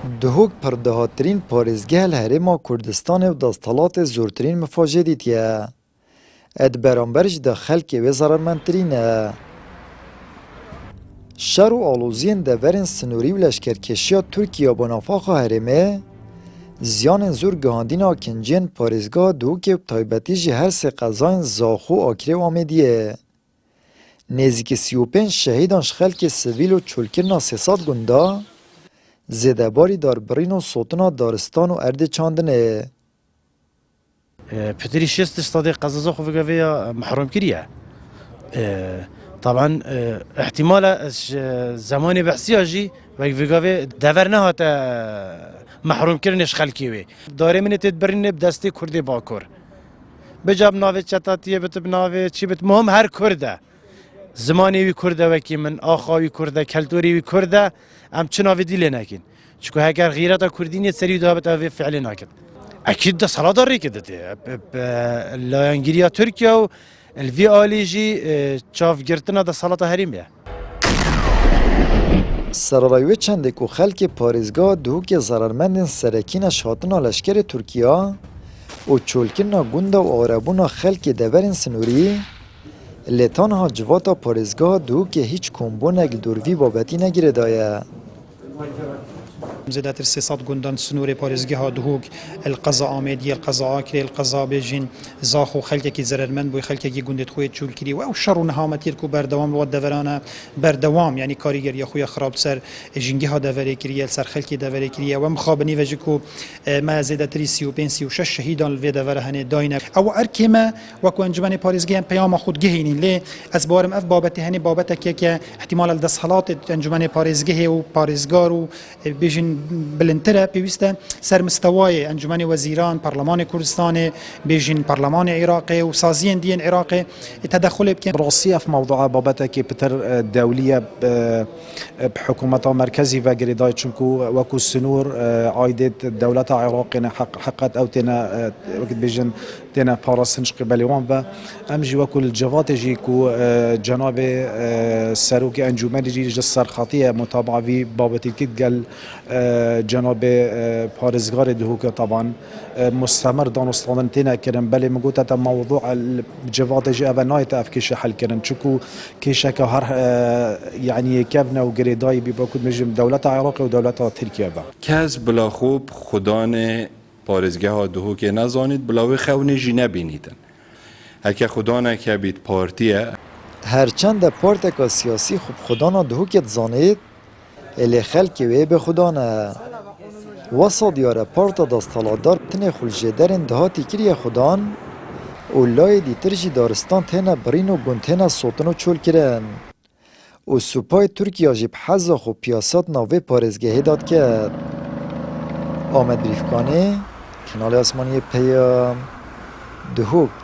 دهوک پردهاترین پارێزگeh li Herêma Kurdistanê û desthilatê zûrtirîn mifajê dîtiye. Ed beramber ji de xelkê wê zararmendtirîn e. Şer û aloziyên deverên sinûrî û leşkerkeşiya Tirkiye bo nafaxa Herêmê, ziyanên zûr gihandîna kinciyên parêzgeha Duhokê û taybetî jî her sê qezayên zaxo û akirê û Amêdiyê. Nêzîkî 35 şehîdan ji xelkê sivîl û çûlkirina 300 gunda, zêdebarî darbirîn û sotina daristan û erdê çandinê. Piştî şêst stadê qezeza xwe vegeveya mehrum kiriye. Taban ihtimala zamanê behsiya jî vegevê dever nehate mehrûmkirinê ji xelkê wê. Darê min ê tê birîne bi destê Kurdê Bakur. Bija bi navê çetatiye bit bi navê çi bit muhim her Kurd e. Zimanê wî Kurd e wekî min, axa wî Kurd e, kelturê wî Kurd e, em çi navê dîlê nekin. Çünkü heger gîreta Kurdî nê serî dabet ev fiilê nakin. Ekîd de saladarê dide. Layangiriya Tirkiye û vî alî jî çavgirtina desalata Herêmê ye. Serarayî wê çendê ku xelkê parêzgeha Duhokê zararmendên serekîna ji hatina leşkerê Tirkiye û çûlkirina gunda û arebûna xelkê deverên sinûrî, lê tanha civata parêzgeha Duhokê hîç kombonek li dûr vî babetî negirê daye. زادت 300 گوندان سنور پارێزگەها دهوک القەزا ئامێدیە القەزا ئاکرێ القەزا بێژین زاخ و خەلکێکی زەرمەند بووی خەلکێکی گوندت خۆی چول کردی و ئەو شەڕ و نەهامەتیر و بەردەوام وە دەڤەرانە بەردەوام یعنی کاریگەریە خۆیە خراپ سەر ژینگەها دەڤەرێ کریە سەر خەلکی دەڤەرێ کریە و مخابنی وەژک و ما زێدەتری 35 36 شەهیدان لێ دەڤەرە هەنێ داینە ئەو ئەرکێمە وەکو ئەنجومەنی پارێزگەیان پەیاما خود گەهێنین لێ ئەس باوەرم ئەف بابەتی هەنێ بابەتێکێکە احتیمال دەسەڵات ئەنجومەنی پارێزگەهێ و پارێزگار و بێژین بلندتره پێویستە سەرمستەوای ئەنجومەنی وەزیران پەرلەمانی کوردستانê بێژین پەرلەمانی عێراقê و سازیên دiyên عێراقê تەدەخولێ بکەن. بڕاستی ئەف مەوضوعە بابەتێکی پتر دەولیە بحکوومەتا مرکزی vegirêdayê çunku wekû sinûr aidê dewleta Iraqê ne heqet ew têne wekî bêjin têne parastin ji qibelê wan ve em jî wekû li civatê jî ku cenabê serokê encûmenê jî ji serxetiye mutabaa vî babetî kir gel cenabê parêzgarê Duhokê taban mustemer danûstandin têne kirin belê min gote te mewdu civatê jî ev nayête ev kêşe helkirin çunku kêşeke her yani kevne û girêdayî bî wekû bêjim dewleta Iraqê û dewleta Tirkiye ve. Kes bila xwe xudanê parêzgeha Duhokê nezanît bila wê xewnê jî nebînîtin. Heke xudaneke bît partiye Herçend de parteka siyasî xwebxudana Duhokê dizanît, lê xelkê wê bêxudan e. Wesa diyar e parta desthilatdar tinê xuljêderên dihatî kiriye xudan û layê dîtir jî daristan têne birîn û gund têne sotin û çûlkirin. û supayê Tirkiye jî bi heza xwe piyasat navê parêzgehê dat ket. Amed Birîfkanî, Kanalê Esmaniyê Peyam, Duhok.